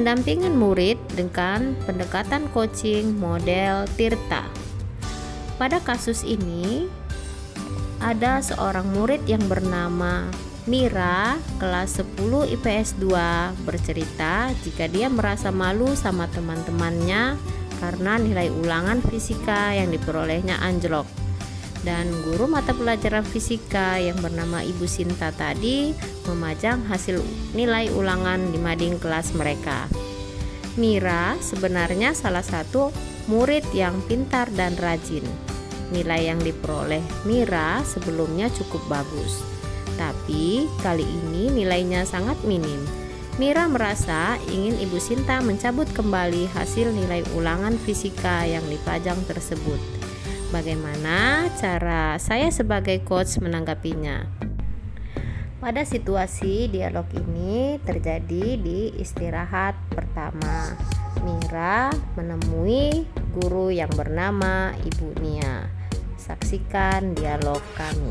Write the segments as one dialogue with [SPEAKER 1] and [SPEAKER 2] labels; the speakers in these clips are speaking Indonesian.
[SPEAKER 1] pendampingan murid dengan pendekatan coaching model Tirta. Pada kasus ini, ada seorang murid yang bernama Mira, kelas 10 IPS 2, bercerita jika dia merasa malu sama teman-temannya karena nilai ulangan fisika yang diperolehnya anjlok. Dan guru mata pelajaran fisika yang bernama Ibu Sinta tadi memajang hasil nilai ulangan di mading kelas mereka. Mira sebenarnya salah satu murid yang pintar dan rajin. Nilai yang diperoleh Mira sebelumnya cukup bagus, tapi kali ini nilainya sangat minim. Mira merasa ingin Ibu Sinta mencabut kembali hasil nilai ulangan fisika yang dipajang tersebut. Bagaimana cara saya sebagai coach menanggapinya? Pada situasi dialog ini terjadi di istirahat pertama. Mira menemui guru yang bernama Ibu Nia. Saksikan dialog kami.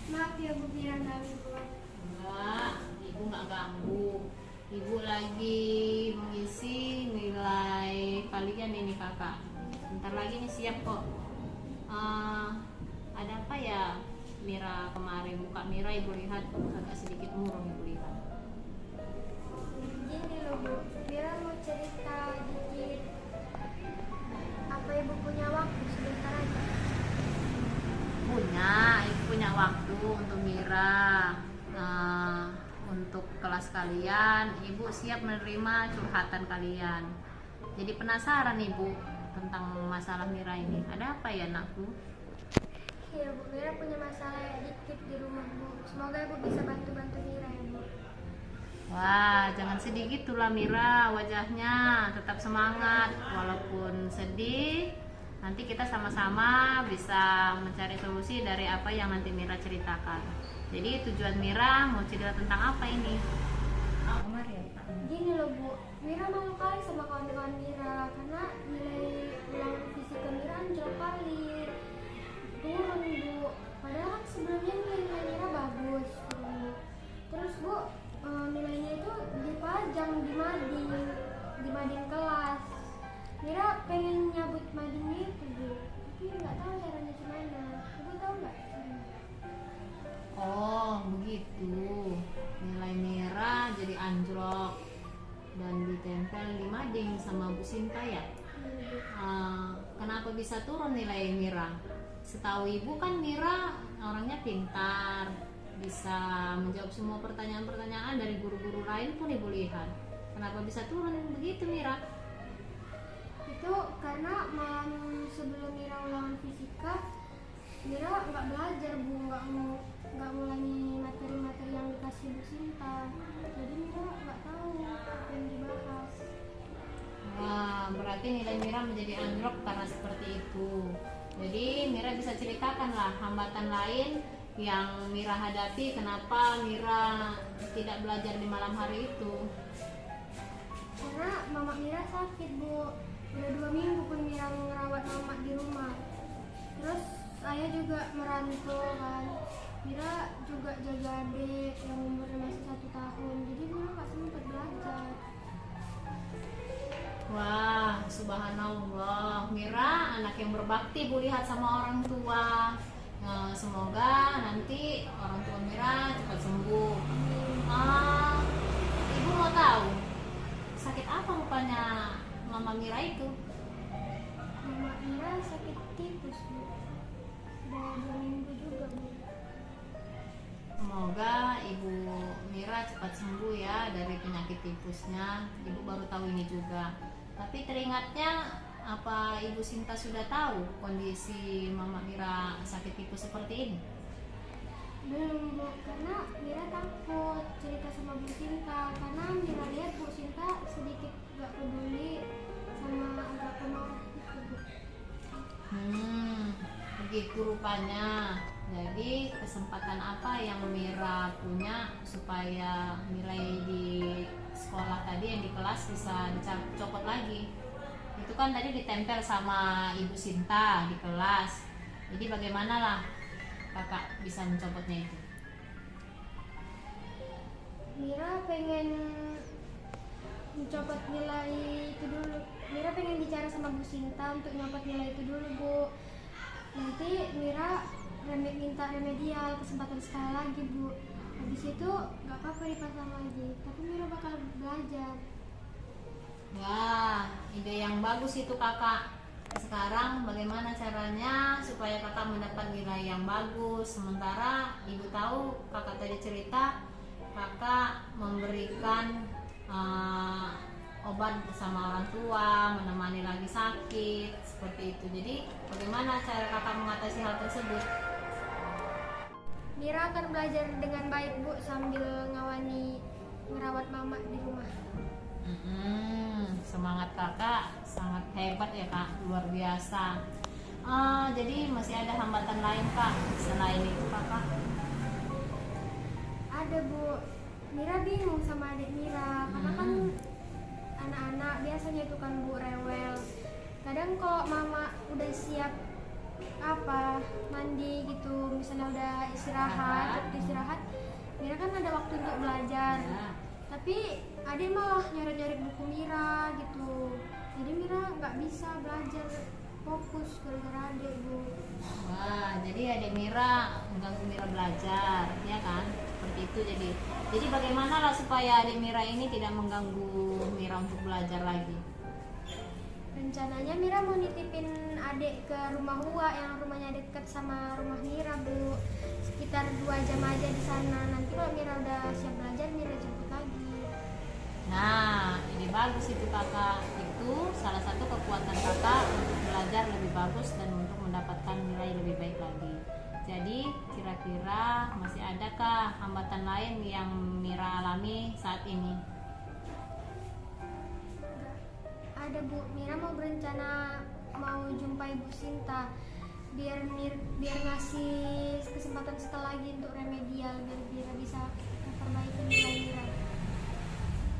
[SPEAKER 2] Maaf ya Bu Mira,
[SPEAKER 1] Enggak, Ibu nggak ganggu. Ibu lagi mengisi nilai kalian ini kakak. Bentar lagi nih siap kok. Ada apa ya Mira kemarin? Muka Mira Ibu lihat agak sedikit murung Ibu lihat.
[SPEAKER 2] Gini loh Bu, Mira mau cerita dikit. Apa Ibu punya waktu sebentar aja?
[SPEAKER 1] Ibu punya waktu untuk Mira. Untuk kelas kalian, Ibu siap menerima curhatan kalian. Jadi penasaran Ibu tentang masalah Mira ini. Ada apa ya nakku?
[SPEAKER 2] Iya Bu, Mira punya masalah ya dikit di rumah Bu. Semoga Ibu bisa bantu-bantu Mira ya Bu.
[SPEAKER 1] Wah, jangan sedih gitulah Mira wajahnya. Tetap semangat walaupun sedih. Nanti kita sama-sama bisa mencari solusi dari apa yang nanti Mira ceritakan. Jadi tujuan Mira mau cerita tentang apa ini?
[SPEAKER 2] Gini loh Bu, Mira malu kali sama kawan-kawan Mira karena nilai ulangan fisika Mira anjlok kali. Turun Bu, padahal kan sebelumnya nilai Mira bagus. Terus Bu, nilainya itu dipajang di mading kelas. Mira pengen nyabut madingnya itu Bu, tapi nggak tahu caranya gimana. Ibu tahu nggak?
[SPEAKER 1] Oh, begitu. Nilai Mira jadi anjlok dan ditempel di mading sama Bu Sinta ya. Kenapa bisa turun nilai Mira? Setahu Ibu kan Mira orangnya pintar, bisa menjawab semua pertanyaan-pertanyaan dari guru-guru lain pun Ibu lihat. Kenapa bisa turun begitu Mira?
[SPEAKER 2] Itu karena malam sebelum Mira ulangan fisika, Mira nggak belajar Bu, nggak ngulangi materi-materi yang dikasih Bu Sinta. Jadi Mira nggak tahu apa yang dibahas.
[SPEAKER 1] Wah, berarti nilai Mira menjadi anjlok karena seperti itu. Jadi Mira bisa ceritakan lah hambatan lain yang Mira hadapi, kenapa Mira tidak belajar di malam hari itu.
[SPEAKER 2] Karena mama Mira sakit Bu, udah 2 minggu pun Mira ngerawat mama di rumah. Terus saya juga merantau kan, Mira juga jaga adik yang umurnya masih 1 tahun, jadi Mira nggak sempat belajar.
[SPEAKER 1] Wah, subhanallah, Mira anak yang berbakti Bu lihat sama orang tua. Semoga nanti orang tua Mira cepat sembuh. Ibu mau tahu sakit apa rupanya mama Mira itu?
[SPEAKER 2] Mama Mira sakit tipes Bu, udah 2 minggu juga Bu.
[SPEAKER 1] Semoga Ibu Mira cepat sembuh ya dari penyakit tipusnya. Ibu baru tahu ini juga. Tapi teringatnya apa Ibu Sinta sudah tahu kondisi Mama Mira sakit tipus seperti ini?
[SPEAKER 2] Belum Bu, karena Mira takut cerita sama Bu Sinta, karena Mira lihat Bu Sinta sedikit gak peduli sama agak pemarah gitu Bu.
[SPEAKER 1] Begitu rupanya. Jadi kesempatan apa yang Mira punya supaya nilai di sekolah tadi yang di kelas bisa dicopot lagi. Itu kan tadi ditempel sama Ibu Sinta di kelas. Jadi bagaimana lah kakak bisa mencopotnya itu?
[SPEAKER 2] Mira pengen mencopot nilai itu dulu. Mira pengen bicara sama Bu Sinta untuk nyopot nilai itu dulu, Bu. Nanti Mira minta remedial kesempatan sekali lagi, Bu. Habis itu nggak apa-apa dipasang lagi, tapi Mira bakal belajar.
[SPEAKER 1] Wah, ide yang bagus itu kakak. Sekarang bagaimana caranya supaya kakak mendapat nilai yang bagus? Sementara ibu tahu kakak tadi cerita kakak memberikan obat bersama orang tua, menemani lagi sakit, seperti itu. Jadi bagaimana cara kakak mengatasi hal tersebut?
[SPEAKER 2] Mira akan belajar dengan baik, Bu, sambil ngawani merawat mama di rumah.
[SPEAKER 1] Semangat kakak sangat hebat ya kak, luar biasa. Jadi masih ada hambatan lain kak selain itu kakak?
[SPEAKER 2] Ada, Bu. Mira bingung sama adik Mira karena kan anak-anak biasanya itu kan, Bu, rewel. Kadang kalau mama udah siap mandi gitu, misalnya udah istirahat, Mira kan ada waktu untuk belajar. Tapi adik malah nyari-nyari buku Mira gitu. Jadi Mira nggak bisa belajar fokus gara-gara adik, Bu.
[SPEAKER 1] Wah, jadi adik Mira mengganggu Mira belajar, ya kan? Seperti itu. Jadi bagaimana lah supaya adik Mira ini tidak mengganggu Mira untuk belajar lagi?
[SPEAKER 2] Rencananya Mira mau nitipin adik ke rumah Hua yang rumahnya dekat sama rumah Mira, Bu. Sekitar 2 jam aja di sana. Nanti kalau Mira udah siap belajar, Mira jemput lagi.
[SPEAKER 1] Nah, ini bagus itu kakak. Itu salah satu kekuatan kakak untuk belajar lebih bagus dan untuk mendapatkan nilai lebih baik lagi. Jadi kira-kira masih adakah hambatan lain yang Mira alami saat ini?
[SPEAKER 2] Ada, Bu. Mira mau berencana mau jumpai Bu Sinta biar ngasih kesempatan sekali lagi untuk remedial biar Mira bisa memperbaiki nilai Mira.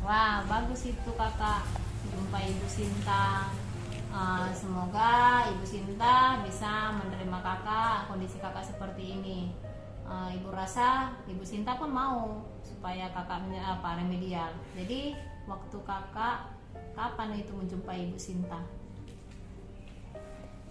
[SPEAKER 1] Wah, bagus itu kakak, jumpai Ibu Sinta. Semoga Ibu Sinta bisa menerima kakak, kondisi kakak seperti ini. Ibu rasa Ibu Sinta pun mau supaya kakak remedial. Jadi waktu kakak kapan itu menjumpai Ibu Sinta?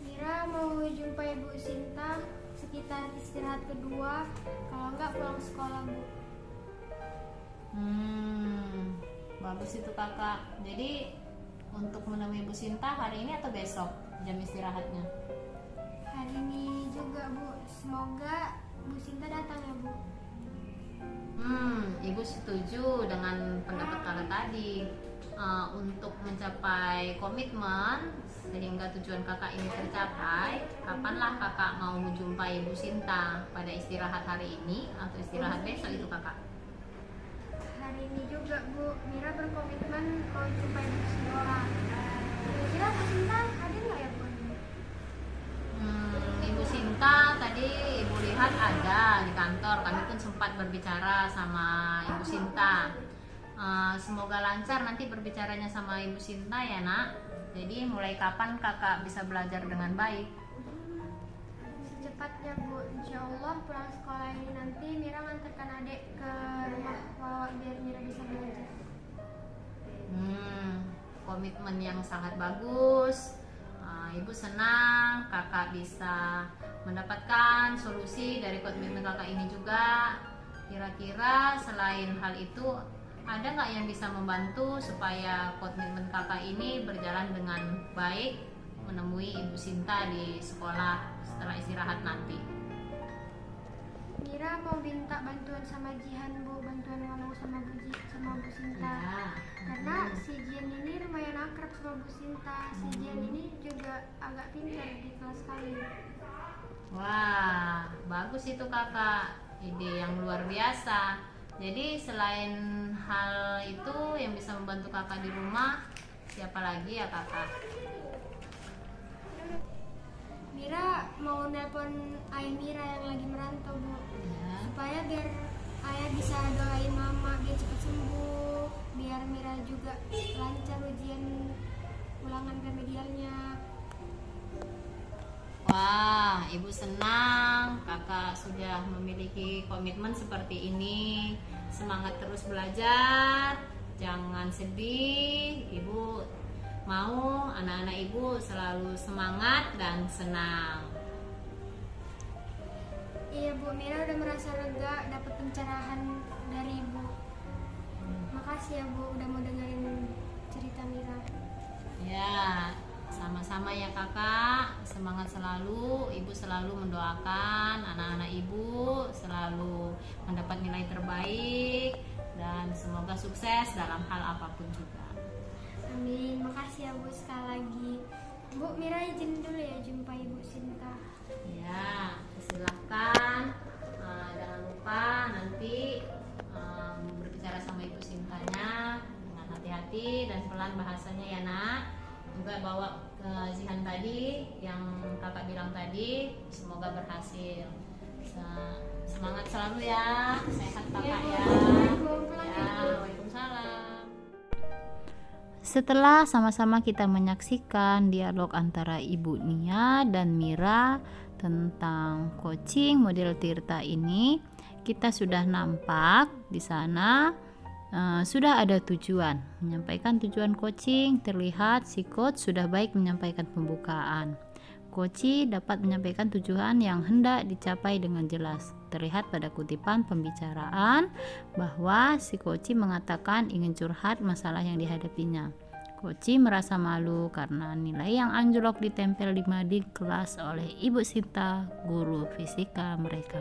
[SPEAKER 2] Mira mau jumpai Bu Sinta sekitar istirahat kedua, kalau enggak pulang sekolah, Bu.
[SPEAKER 1] Bagus itu kakak. Jadi untuk menemui Bu Sinta hari ini atau besok jam istirahatnya?
[SPEAKER 2] Hari ini juga, Bu. Semoga Bu Sinta datang ya, Bu.
[SPEAKER 1] Ibu setuju dengan pendapat kakak tadi. Untuk mencapai komitmen sehingga tujuan kakak ini tercapai, kapanlah kakak mau menjumpai Ibu Sinta? Pada istirahat hari ini atau istirahat besok itu kakak?
[SPEAKER 2] Hari ini juga, Bu. Mira berkomitmen mau jumpai Bu Sinta. Kira-kira Bu Sinta ada nggak ya, Bu?
[SPEAKER 1] Ibu Sinta tadi ibu lihat ada di kantor. Kami pun sempat berbicara sama Ibu Sinta. Semoga lancar nanti berbicaranya sama Ibu Sinta ya nak. Jadi mulai kapan kakak bisa belajar dengan baik?
[SPEAKER 2] Secepatnya, Bu. Insya Allah pulang sekolah ini nanti Mira ngantarkan adik ke rumah Wawa biar Mira bisa belajar.
[SPEAKER 1] Komitmen yang sangat bagus. Ibu senang kakak bisa mendapatkan solusi dari komitmen kakak ini juga. Kira-kira selain hal itu ada nggak yang bisa membantu supaya komitmen kakak ini berjalan dengan baik menemui Ibu Sinta di sekolah setelah istirahat nanti?
[SPEAKER 2] Mira mau minta bantuan sama Jihan, Bu, bantuan ngomong sama Bu Sinta.
[SPEAKER 1] Ya.
[SPEAKER 2] Karena si Jihan ini lumayan akrab sama Bu Sinta. Si Jihan ini juga agak pintar di kelas kami.
[SPEAKER 1] Wah, bagus itu kakak, ide yang luar biasa. Jadi selain hal itu yang bisa membantu kakak di rumah, siapa lagi ya kakak?
[SPEAKER 2] Mira mau nelpon ayah Mira yang lagi merantau, Bu,
[SPEAKER 1] Ya.
[SPEAKER 2] supaya biar ayah bisa doain mama biar cepat sembuh biar Mira juga lancar ujian ulangan remedialnya.
[SPEAKER 1] Wah, Ibu senang Kakak sudah memiliki komitmen seperti ini. Semangat terus belajar, jangan sedih. Ibu mau anak-anak Ibu selalu semangat dan senang.
[SPEAKER 2] Iya Bu, Mira udah merasa lega dapat pencerahan dari Ibu. Makasih ya Bu udah mau dengerin cerita Mira.
[SPEAKER 1] Ya, sama-sama ya Kakak. Semangat selalu. Ibu selalu mendoakan anak-anak Ibu selalu mendapat nilai terbaik dan semoga sukses dalam hal apapun juga.
[SPEAKER 2] Amin, makasih ya Bu sekali lagi. Bu, Mira izin dulu ya jumpa Ibu Sinta.
[SPEAKER 1] Ya, silahkan. Jangan lupa nanti berbicara sama Ibu Sintanya dengan hati-hati dan pelan bahasanya ya nak. Juga bawa ke Zihan tadi yang kakak bilang tadi, semoga berhasil. Semangat selalu ya, sehat kakak ya. Waalaikumsalam. Setelah sama-sama kita menyaksikan dialog antara Ibu Nia dan Mira tentang coaching model Tirta ini, kita sudah nampak di sana sudah ada tujuan menyampaikan tujuan coaching. Terlihat si coach sudah baik menyampaikan pembukaan. Coach dapat menyampaikan tujuan yang hendak dicapai dengan jelas. Terlihat pada kutipan pembicaraan bahwa si coach mengatakan ingin curhat masalah yang dihadapinya. Coach merasa malu karena nilai yang anjlok ditempel di mading kelas oleh Ibu Sinta, guru fisika mereka.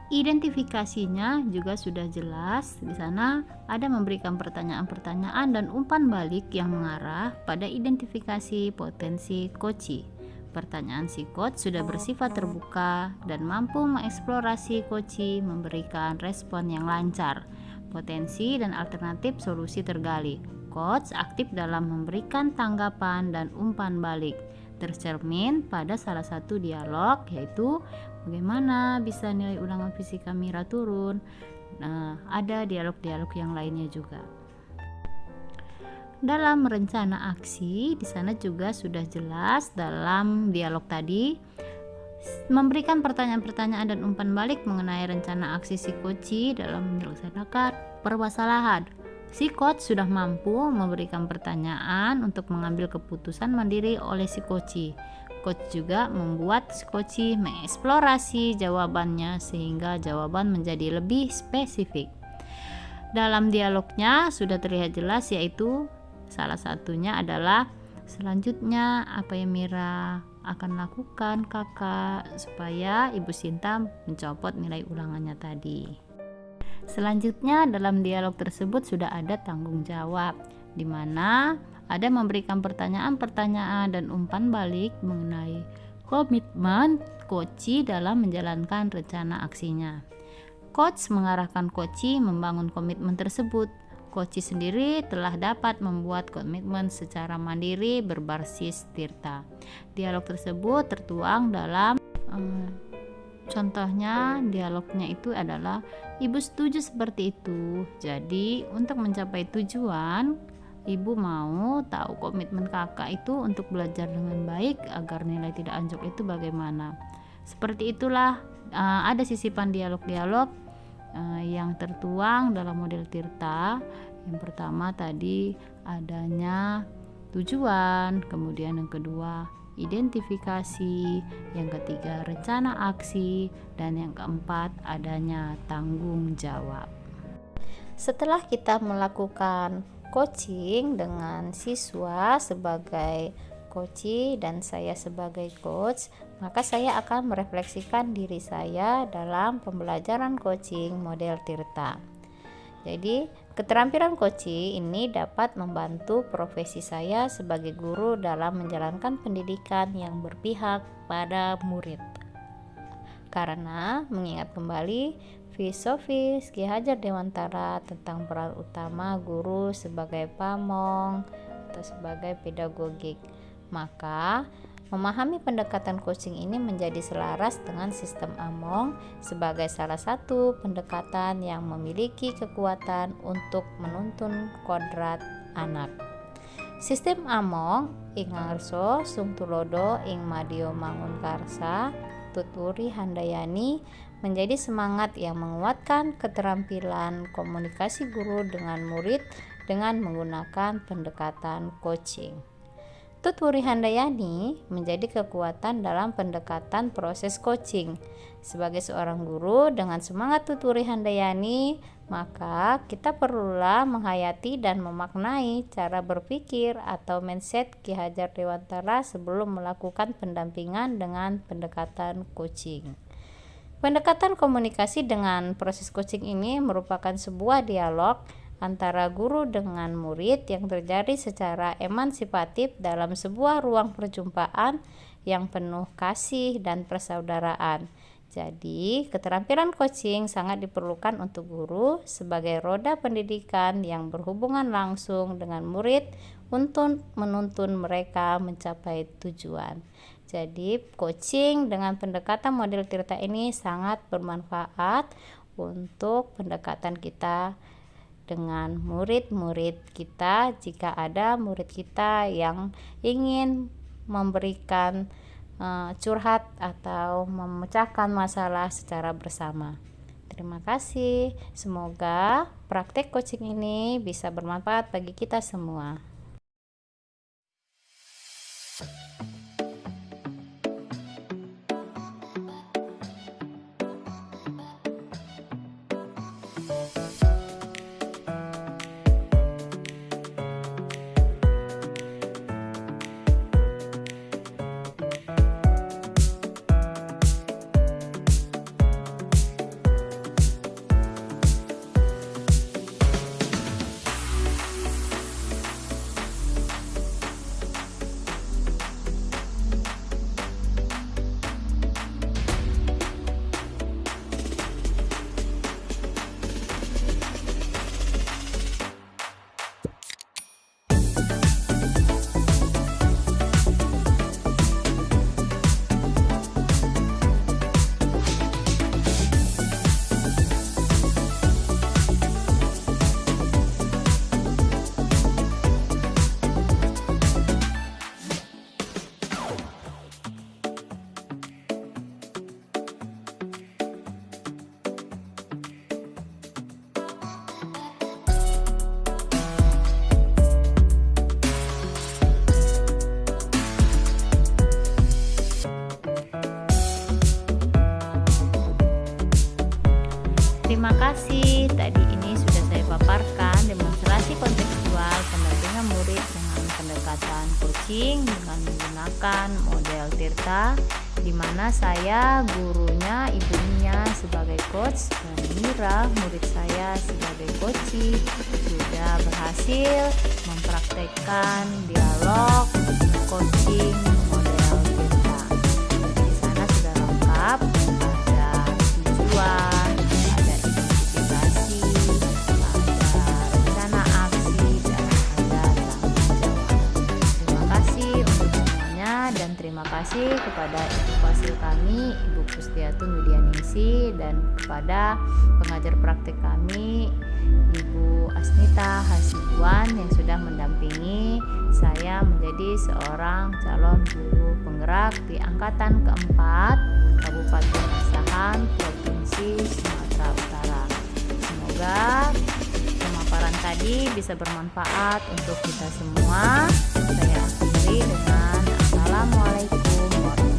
[SPEAKER 1] Identifikasinya juga sudah jelas. Di sana ada memberikan pertanyaan-pertanyaan dan umpan balik yang mengarah pada identifikasi potensi coach. Pertanyaan si coach sudah bersifat terbuka dan mampu mengeksplorasi coach, memberikan respon yang lancar. Potensi dan alternatif solusi tergali. Coach aktif dalam memberikan tanggapan dan umpan balik. Tercermin pada salah satu dialog, yaitu bagaimana bisa nilai ulangan fisika Mira turun. Nah, ada dialog-dialog yang lainnya juga. Dalam rencana aksi, di sana juga sudah jelas dalam dialog tadi memberikan pertanyaan-pertanyaan dan umpan balik mengenai rencana aksi si coach dalam melaksanakan permasalahan. Si coach sudah mampu memberikan pertanyaan untuk mengambil keputusan mandiri oleh si coach. Coach juga membuat si coach mengeksplorasi jawabannya sehingga jawaban menjadi lebih spesifik. Dalam dialognya sudah terlihat jelas, yaitu salah satunya adalah selanjutnya apa yang Mira akan lakukan kakak supaya Ibu Sinta mencopot nilai ulangannya tadi. Selanjutnya dalam dialog tersebut sudah ada tanggung jawab, di mana ada memberikan pertanyaan-pertanyaan dan umpan balik mengenai komitmen coach dalam menjalankan rencana aksinya. Coach mengarahkan coach membangun komitmen tersebut. Coach sendiri telah dapat membuat komitmen secara mandiri berbasis Tirta. Dialog tersebut tertuang dalam contohnya dialognya itu adalah Ibu setuju seperti itu. Jadi untuk mencapai tujuan, Ibu mau tahu komitmen kakak itu untuk belajar dengan baik agar nilai tidak anjlok itu bagaimana. Seperti itulah ada sisipan dialog-dialog yang tertuang dalam model Tirta. Yang pertama tadi adanya tujuan, kemudian yang kedua identifikasi, yang ketiga rencana aksi, dan yang keempat adanya tanggung jawab. Setelah kita melakukan coaching dengan siswa sebagai coach dan saya sebagai coach, maka saya akan merefleksikan diri saya dalam pembelajaran coaching model Tirta. Jadi keterampilan coaching ini dapat membantu profesi saya sebagai guru dalam menjalankan pendidikan yang berpihak pada murid. Karena mengingat kembali filosofi Ki Hajar Dewantara tentang peran utama guru sebagai pamong atau sebagai pedagogik, maka Memahami pendekatan coaching ini menjadi selaras dengan sistem Among sebagai salah satu pendekatan yang memiliki kekuatan untuk menuntun kodrat anak. Sistem Among ing ngarso sung tulodo ing madya mangunkarsa tuturi handayani menjadi semangat yang menguatkan keterampilan komunikasi guru dengan murid dengan menggunakan pendekatan coaching. Tuturi Handayani menjadi kekuatan dalam pendekatan proses coaching. Sebagai seorang guru dengan semangat Tuturi Handayani, maka kita perlulah menghayati dan memaknai cara berpikir atau mindset Ki Hajar Dewantara sebelum melakukan pendampingan dengan pendekatan coaching. Pendekatan komunikasi dengan proses coaching ini merupakan sebuah dialog antara guru dengan murid yang terjadi secara emansipatif dalam sebuah ruang perjumpaan yang penuh kasih dan persaudaraan. Jadi, keterampilan coaching sangat diperlukan untuk guru sebagai roda pendidikan yang berhubungan langsung dengan murid untuk menuntun mereka mencapai tujuan. Jadi, coaching dengan pendekatan model Tirta ini sangat bermanfaat untuk pendekatan kita dengan murid-murid kita jika ada murid kita yang ingin memberikan curhat atau memecahkan masalah secara bersama. Terima kasih. Semoga praktek coaching ini bisa bermanfaat bagi kita semua. Terima kasih. Tadi ini sudah saya paparkan demonstrasi kontekstual pendampingan murid dengan pendekatan coaching dengan menggunakan model Tirta, di mana saya gurunya, ibunya sebagai coach dan Mira murid saya sebagai coaching sudah berhasil mempraktekkan dialog coaching model Tirta. Di sana sudah lengkap, ada tujuan, ada identifikasi, ada rencana aksi, dan ada tanggung jawab. Terima kasih untuk semuanya dan terima kasih kepada ibu fasil kami, Ibu Pustiatun Widianingsih, dan kepada pengajar praktik kami, Ibu Asnita Hasibuan yang sudah mendampingi saya menjadi seorang calon guru penggerak di angkatan keempat Kabupaten Asahan, Provinsi Sumatera Utara. Semoga pemaparan tadi bisa bermanfaat untuk kita semua. Saya akhiri dengan Assalamualaikum warahmatullahi wabarakatuh.